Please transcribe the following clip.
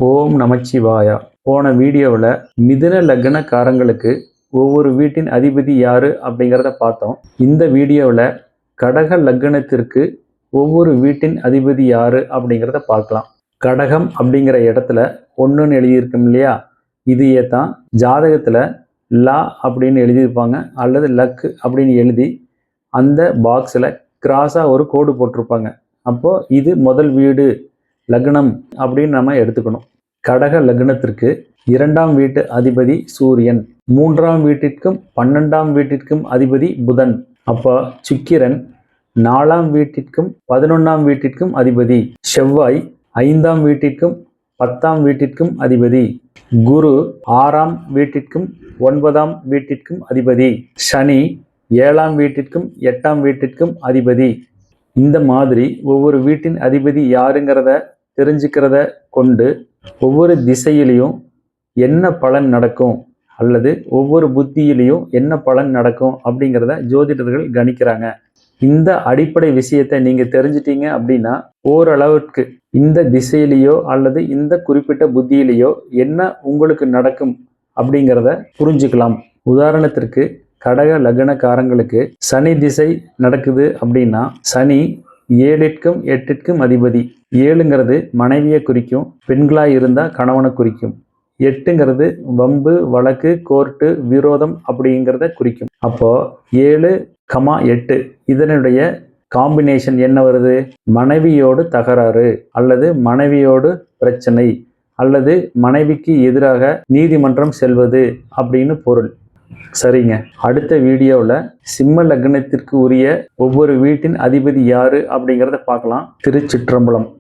ஓம் நமச்சிவாயா. போன வீடியோவில் மிதுன லக்னக்காரங்களுக்கு ஒவ்வொரு வீட்டின் அதிபதி யாரு அப்படிங்கிறத பார்த்தோம். இந்த வீடியோவில் கடக லக்னத்திற்கு ஒவ்வொரு வீட்டின் அதிபதி யாரு அப்படிங்கிறத பார்க்கலாம். கடகம் அப்படிங்கிற இடத்துல ஒன்றுன்னு எழுதியிருக்கும் இல்லையா, இதையே தான் ஜாதகத்தில் லா அப்படின்னு எழுதியிருப்பாங்க அல்லது லக் அப்படின்னு எழுதி அந்த பாக்ஸில் கிராஸாக ஒரு கோடு போட்டிருப்பாங்க. அப்போது இது முதல் வீடு லக்னம் அப்படின்னு நம்ம எடுத்துக்கணும். கடக லக்னத்திற்கு 2ஆம் வீட்டு அதிபதி சூரியன், 3ஆம் வீட்டிற்கும் 12ஆம் வீட்டிற்கும் அதிபதி புதன். அப்போ சுக்கிரன் 4ஆம் வீட்டிற்கும் 11ஆம் வீட்டிற்கும் அதிபதி. செவ்வாய் 5ஆம் வீட்டிற்கும் 10ஆம் வீட்டிற்கும் அதிபதி. குரு 6ஆம் வீட்டிற்கும் 9ஆம் வீட்டிற்கும் அதிபதி. சனி 7ஆம் வீட்டிற்கும் 8ஆம் வீட்டிற்கும் அதிபதி. இந்த மாதிரி ஒவ்வொரு வீட்டின் அதிபதி யாருங்கிறத தெரிஞ்சுக்கிறத கொண்டு ஒவ்வொரு திசையிலையும் என்ன பலன் நடக்கும் அல்லது ஒவ்வொரு புத்தியிலையும் என்ன பலன் நடக்கும் அப்படிங்கிறத ஜோதிடர்கள் கணிக்கிறாங்க. இந்த அடிப்படை விஷயத்தை நீங்கள் தெரிஞ்சிட்டீங்க அப்படின்னா ஓரளவுக்கு இந்த திசையிலேயோ அல்லது இந்த குறிப்பிட்ட புத்தியிலேயோ என்ன உங்களுக்கு நடக்கும் அப்படிங்கிறத புரிஞ்சுக்கலாம். உதாரணத்திற்கு கடக லக்னக்காரங்களுக்கு சனி திசை நடக்குது அப்படின்னா சனி 7ற்கும் 8ற்கும் அதிபதி. 7ங்கிறது மனைவியை குறிக்கும், பெண்களாக இருந்தால் கணவனை குறிக்கும். 8ங்கிறது வம்பு, வழக்கு, கோர்ட்டு, விரோதம் அப்படிங்கிறத குறிக்கும். அப்போ 7, 8 இதனுடைய காம்பினேஷன் என்ன வருது? மனைவியோடு தகராறு அல்லது மனைவியோடு பிரச்சனை அல்லது மனைவிக்கு எதிராக நீதிமன்றம் செல்வது அப்படின்னு பொருள். சரிங்க, அடுத்த வீடியோவில் சிம்ம லக்னத்திற்கு உரிய ஒவ்வொரு வீட்டின் அதிபதி யாரு அப்படிங்கிறத பார்க்கலாம். திருச்சிற்றம்பலம்.